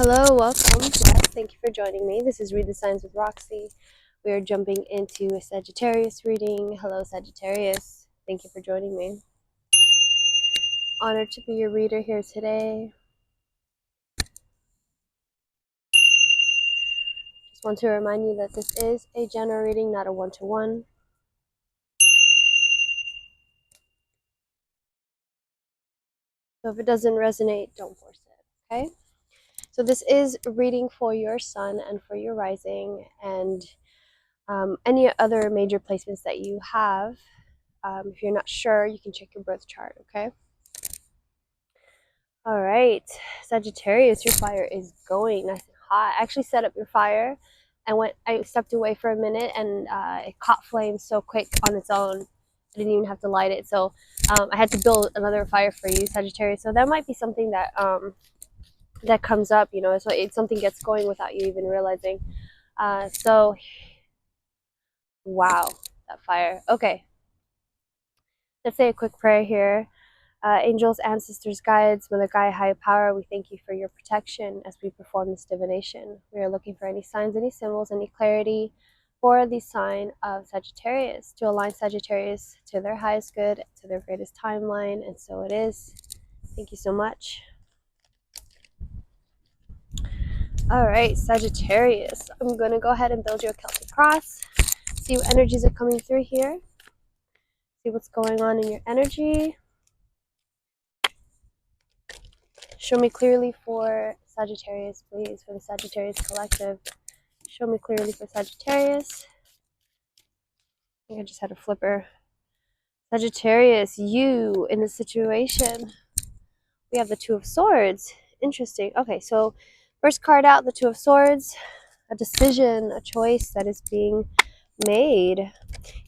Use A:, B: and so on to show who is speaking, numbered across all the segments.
A: Hello, welcome. Yes, thank you for joining me. This is Read the Signs with Roxy. We are jumping into a Sagittarius reading. Hello, Sagittarius. Thank you for joining me. Honored to be your reader here today. Just want to remind you that this is a general reading, not a one-to-one. So if it doesn't resonate, don't force it, okay? So this is a reading for your sun and for your rising and any other major placements that you have. If you're not sure, you can check your birth chart, okay? All right, Sagittarius, your fire is going nice and hot. I actually set up your fire and I stepped away for a minute and it caught flames so quick on its own. I didn't even have to light it. So I had to build another fire for you, Sagittarius. So that might be something that that comes up, you know, so something gets going without you even realizing. So, wow, that fire. Okay, let's say a quick prayer here. Angels, ancestors, guides, Mother Gaia, higher power, we thank you for your protection as we perform this divination. We are looking for any signs, any symbols, any clarity for the sign of Sagittarius to align Sagittarius to their highest good, to their greatest timeline, and so it is. Thank you so much. All right, Sagittarius, I'm going to go ahead and build you a Celtic cross, see what energies are coming through here, see what's going on in your energy. Show me clearly for Sagittarius, please, for the Sagittarius collective. Show me clearly for Sagittarius. I think I just had a flipper. Sagittarius, you in this situation. We have the Two of Swords. Interesting. Okay, so first card out, the Two of Swords. A decision, a choice that is being made.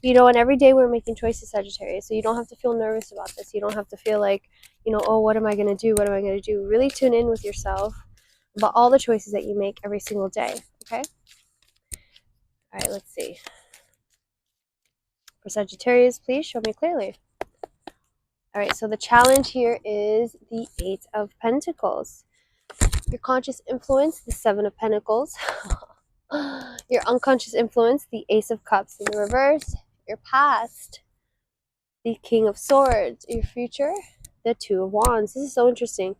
A: You know, and every day we're making choices, Sagittarius, so you don't have to feel nervous about this. You don't have to feel like, you know, oh, what am I going to do? What am I going to do? Really tune in with yourself about all the choices that you make every single day, okay? All right, let's see. For Sagittarius, please show me clearly. All right, so the challenge here is the Eight of Pentacles. Your conscious influence, the Seven of Pentacles. Your unconscious influence, the Ace of Cups in the reverse. Your past, the King of Swords. Your future, the Two of Wands. This is so interesting.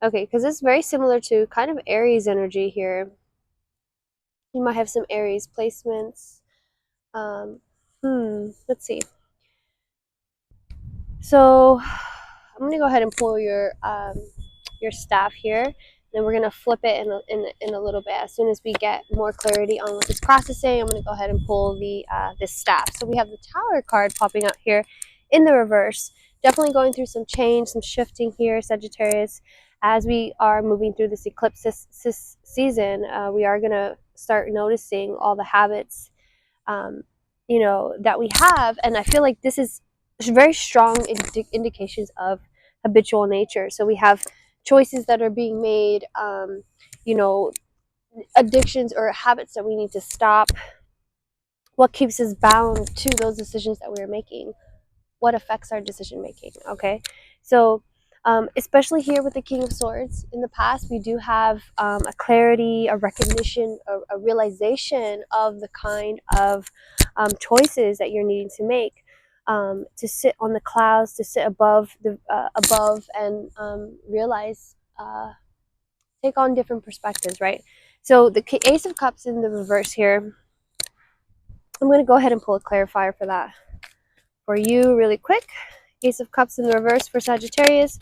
A: Okay, because it's very similar to kind of Aries energy here. You might have some Aries placements. Let's see. So I'm going to go ahead and pull your staff here. Then we're going to flip it in a little bit. As soon as we get more clarity on what it's processing, I'm going to go ahead and pull the this staff. So we have the Tower card popping out here in the reverse. Definitely going through some change, some shifting here, Sagittarius. As we are moving through this eclipse season, we are going to start noticing all the habits, you know, that we have. And I feel like this is very strong indications of habitual nature. So we have choices that are being made, you know, addictions or habits that we need to stop. What keeps us bound to those decisions that we are making? What affects our decision making? Okay, so especially here with the King of Swords, in the past we do have a clarity, a recognition, a realization of the kind of choices that you're needing to make. To sit on the clouds, to sit above and realize, take on different perspectives, right? So the Ace of Cups in the reverse here. I'm going to go ahead and pull a clarifier for that for you really quick. Ace of Cups in the reverse for Sagittarius.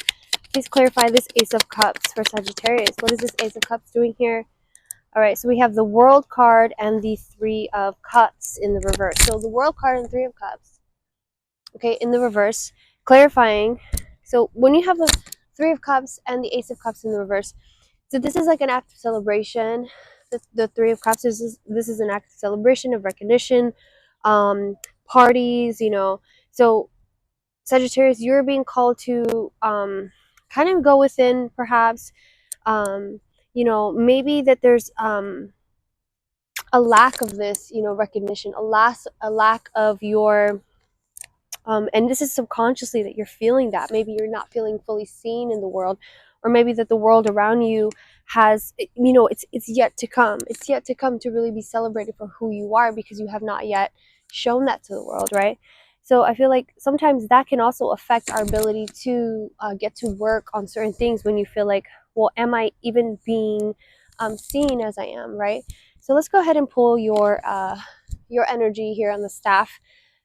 A: Please clarify this Ace of Cups for Sagittarius. What is this Ace of Cups doing here? All right, so we have the World card and the Three of Cups in the reverse. So the World card and Three of Cups, okay, in the reverse, clarifying. So when you have the Three of Cups and the Ace of Cups in the reverse, so this is like an act of celebration. The Three of Cups, this is an act of celebration, of recognition, parties, you know. So Sagittarius, you're being called to kind of go within, perhaps, you know, maybe that there's a lack of this, you know, recognition, a lack of your, and this is subconsciously that you're feeling that. Maybe you're not feeling fully seen in the world, or maybe that the world around you has, you know, it's yet to come. It's yet to come to really be celebrated for who you are, because you have not yet shown that to the world, right? So I feel like sometimes that can also affect our ability to get to work on certain things, when you feel like, well, am I even being seen as I am, right? So let's go ahead and pull your energy here on the staff.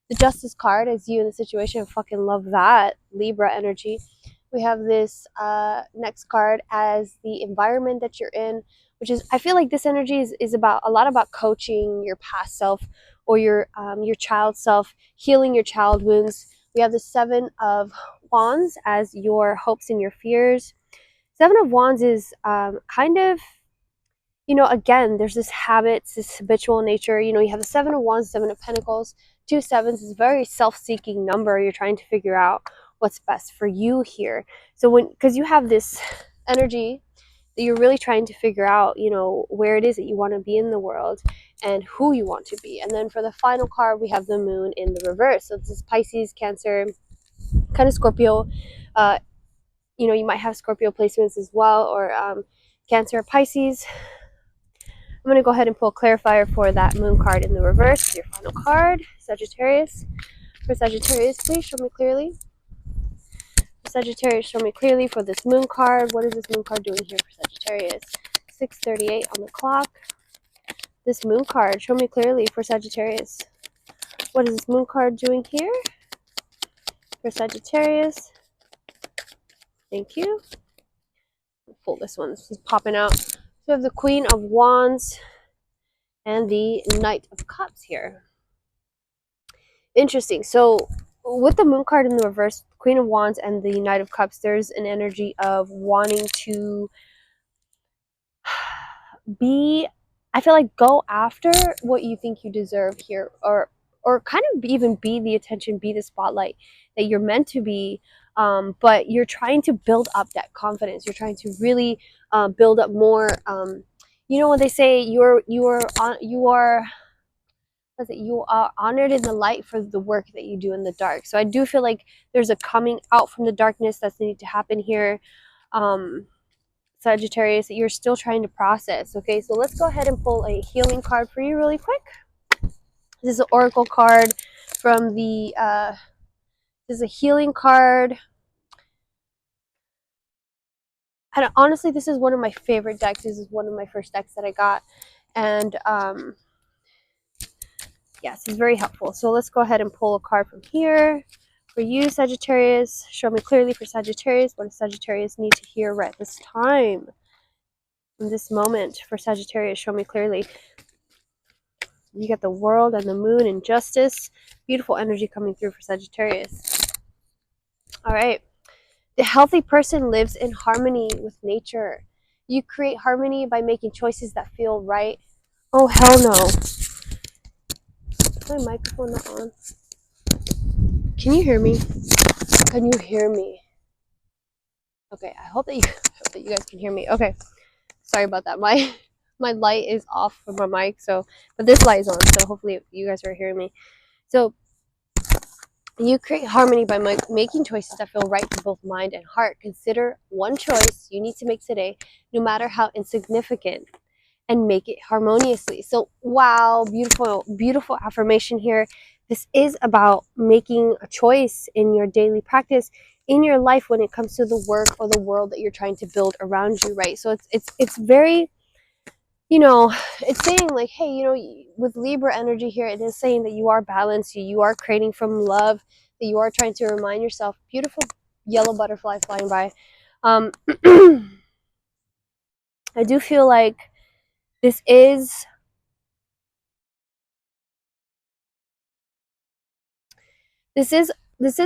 A: The Justice card is you in the situation. I fucking love that. Libra energy. We have this next card as the environment that you're in, which is, I feel like this energy is about a lot about coaching your past self, or your child self, healing your child wounds. We have the Seven of Wands as your hopes and your fears. Seven of Wands is kind of, you know, again, there's this habits, this habitual nature. You know, you have the Seven of Wands, Seven of Pentacles. 2 sevens is a very self-seeking number. You're trying to figure out what's best for you here. So because you have this energy that you're really trying to figure out, you know, where it is that you want to be in the world and who you want to be. And then for the final card, we have the Moon in the reverse. So this is Pisces, Cancer, kind of Scorpio. You know, you might have Scorpio placements as well, or Cancer, Pisces. I'm going to go ahead and pull a clarifier for that Moon card in the reverse. Your final card, Sagittarius. For Sagittarius, please show me clearly. For Sagittarius, show me clearly for this Moon card. What is this Moon card doing here for Sagittarius? 6:38 on the clock. This Moon card, show me clearly for Sagittarius. What is this Moon card doing here for Sagittarius? Thank you. Pull this one. This is popping out. So we have the Queen of Wands and the Knight of Cups here. Interesting. So with the Moon card in the reverse, Queen of Wands and the Knight of Cups, there's an energy of wanting to be, I feel like, go after what you think you deserve here, or kind of even be the attention, be the spotlight that you're meant to be. But you're trying to build up that confidence. You're trying to really build up more. You know what they say? You are honored in the light for the work that you do in the dark. So I do feel like there's a coming out from the darkness that's needed to happen here, Sagittarius, that you're still trying to process. Okay, so let's go ahead and pull a healing card for you really quick. This is an oracle card from the this is a healing card. And honestly, this is one of my favorite decks. This is one of my first decks that I got, and yes, it's very helpful. So let's go ahead and pull a card from here for you, Sagittarius. Show me clearly for Sagittarius. What does Sagittarius need to hear right this time, in this moment for Sagittarius? Show me clearly. You get the World and the Moon and Justice. Beautiful energy coming through for Sagittarius. All right. The healthy person lives in harmony with nature. You create harmony by making choices that feel right. Oh, hell no. Is my microphone not on? Can you hear me? Can you hear me? Okay, I hope that you guys can hear me. Okay, sorry about that. My light is off for my mic, but this light is on, so hopefully you guys are hearing me. So you create harmony by making choices that feel right for both mind and heart. Consider one choice you need to make today, no matter how insignificant, and make it harmoniously. So wow, beautiful, beautiful affirmation here. This is about making a choice in your daily practice, in your life, when it comes to the work or the world that you're trying to build around you, right? So it's very, you know, it's saying like, hey, you know, with Libra energy here, it is saying that you are balanced, you are creating from love, that you are trying to remind yourself. Beautiful yellow butterfly flying by. I do feel like this is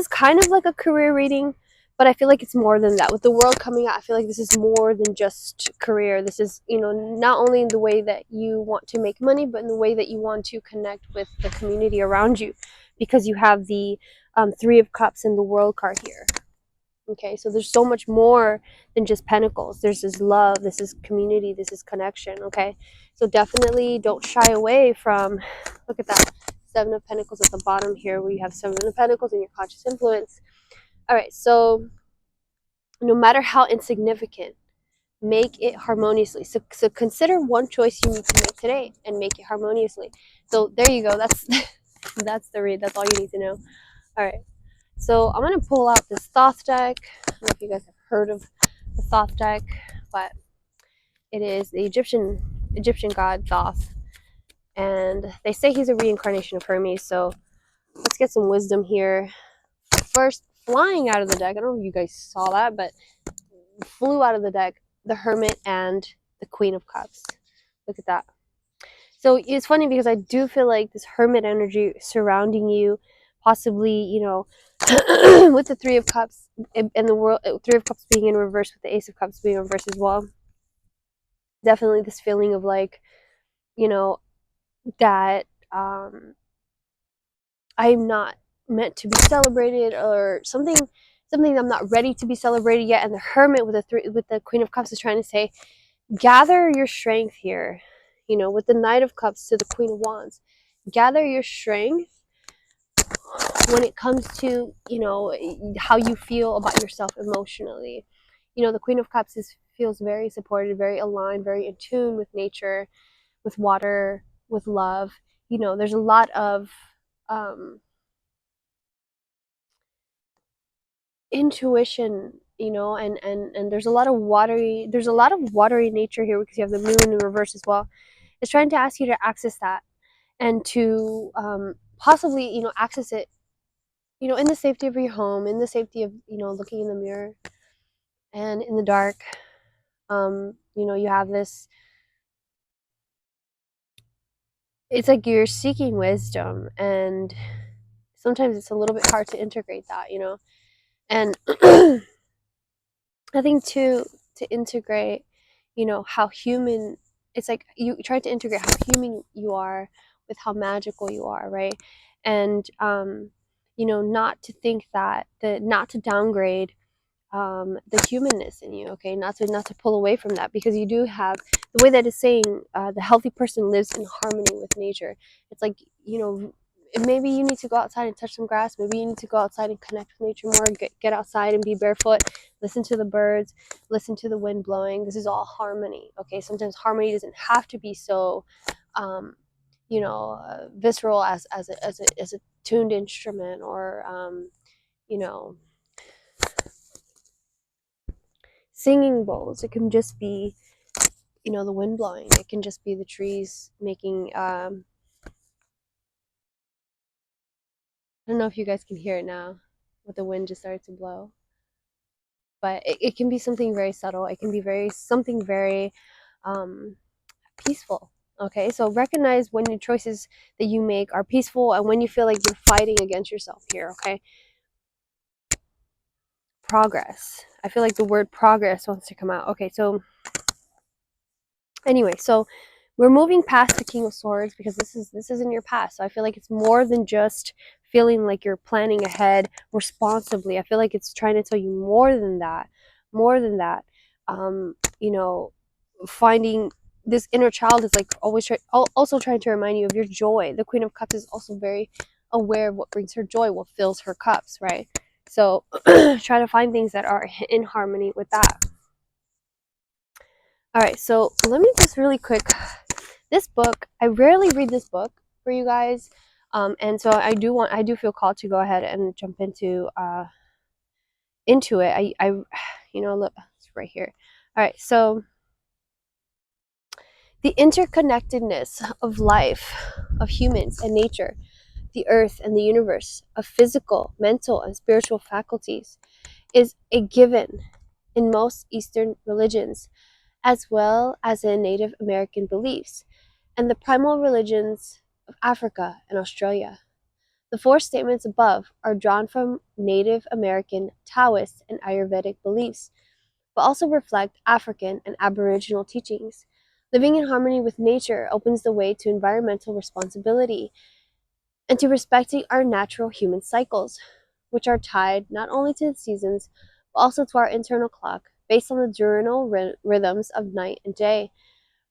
A: kind of like a career reading, but I feel like it's more than that. With the World coming out, I feel like this is more than just career. This is, you know, not only in the way that you want to make money, but in the way that you want to connect with the community around you, because you have the Three of Cups and the World card here. Okay, so there's so much more than just pentacles. There's this love, this is community, this is connection. Okay, so definitely don't shy away from, look at that, Seven of Pentacles at the bottom here, where you have Seven of Pentacles and your conscious influence. All right, so no matter how insignificant, make it harmoniously. So consider one choice you need to make today and make it harmoniously. So there you go. That's that's the read. That's all you need to know. All right. So I'm gonna pull out this Thoth deck. I don't know if you guys have heard of the Thoth deck, but it is the Egyptian god Thoth, and they say he's a reincarnation of Hermes. So let's get some wisdom here. First, flying out of the deck. I don't know if you guys saw that, but flew out of the deck the Hermit and the Queen of Cups. Look at that. So it's funny because I do feel like this Hermit energy surrounding you, possibly, you know, with the Three of Cups and the world, Three of Cups being in reverse with the Ace of Cups being in reverse as well. Definitely this feeling of like, you know, that I'm not meant to be celebrated, or something I'm not ready to be celebrated yet. And the Hermit with the Queen of Cups is trying to say, gather your strength here. You know, with the Knight of Cups to the Queen of Wands, gather your strength when it comes to, you know, how you feel about yourself emotionally. You know, the Queen of Cups feels very supported, very aligned, very in tune with nature, with water, with love. You know, there's a lot of intuition, you know, and there's a lot of watery nature here because you have the moon in reverse as well. It's trying to ask you to access that, and to possibly, you know, access it, you know, in the safety of your home, in the safety of, you know, looking in the mirror and in the dark. You know, you have this, it's like you're seeking wisdom, and sometimes it's a little bit hard to integrate that, you know. And I think to integrate, you know, how human, it's like you try to integrate how human you are with how magical you are, right? And you know, not to think that not to downgrade the humanness in you, okay? Not to pull away from that, because you do have the way that it's saying, the healthy person lives in harmony with nature. It's like, you know, maybe you need to go outside and touch some grass. Maybe you need to go outside and connect with nature more. Get outside and be barefoot. Listen to the birds. Listen to the wind blowing. This is all harmony, okay? Sometimes harmony doesn't have to be so, you know, visceral as a tuned instrument, or you know, singing bowls. It can just be, you know, the wind blowing. It can just be the trees making I don't know if you guys can hear it now, but the wind just started to blow. But it can be something very subtle. It can be something very um, peaceful. Okay, so recognize when the choices that you make are peaceful, and when you feel like you're fighting against yourself here. Okay, progress. I feel like the word progress wants to come out. Okay, so anyway, so we're moving past the King of Swords, because this is in your past. So I feel like it's more than just feeling like you're planning ahead responsibly. I feel like it's trying to tell you more than that. More than that. You know, finding this inner child is like always also trying to remind you of your joy. The Queen of Cups is also very aware of what brings her joy, what fills her cups, right? So try to find things that are in harmony with that. All right, so let me just really quick. This book, I rarely read this book for you guys, and so I do feel called to go ahead and jump into it. I you know, look, it's right here. All right, so the interconnectedness of life, of humans and nature, the earth and the universe, of physical, mental, and spiritual faculties, is a given in most Eastern religions, as well as in Native American beliefs and the primal religions of Africa and Australia. The four statements above are drawn from Native American, Taoist, and Ayurvedic beliefs, but also reflect African and Aboriginal teachings. Living in harmony with nature opens the way to environmental responsibility and to respecting our natural human cycles, which are tied not only to the seasons, but also to our internal clock, based on the diurnal rhythms of night and day.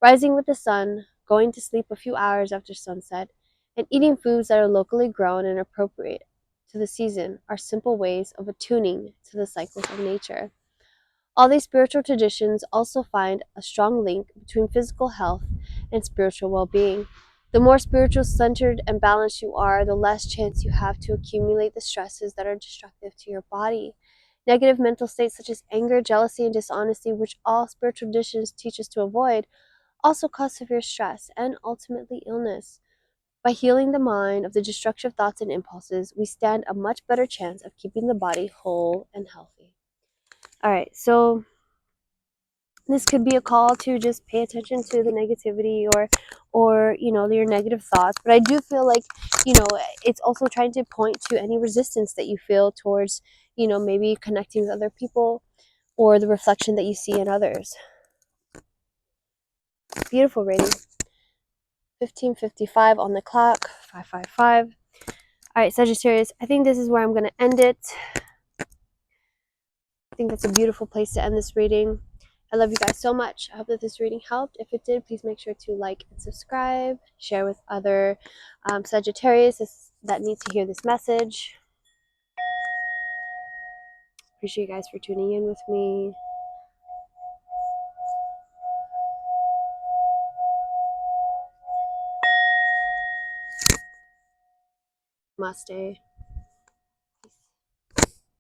A: Rising with the sun, going to sleep a few hours after sunset, and eating foods that are locally grown and appropriate to the season are simple ways of attuning to the cycles of nature. All these spiritual traditions also find a strong link between physical health and spiritual well-being. The more spiritual centered and balanced you are, the less chance you have to accumulate the stresses that are destructive to your body. Negative mental states such as anger, jealousy, and dishonesty, which all spiritual traditions teach us to avoid, also cause severe stress and ultimately illness. By healing the mind of the destructive thoughts and impulses, we stand a much better chance of keeping the body whole and healthy. All right, so this could be a call to just pay attention to the negativity or your negative thoughts, but I do feel like it's also trying to point to any resistance that you feel towards maybe connecting with other people or the reflection that you see in others. Beautiful reading. 15:55 on the clock. 555. All right, Sagittarius, I think this is where I'm going to end it. I think that's a beautiful place to end this reading. I love you guys so much. I hope that this reading helped. If it did, please make sure to like and subscribe. Share with other Sagittarius that need to hear this message. Appreciate you guys for tuning in with me. Namaste.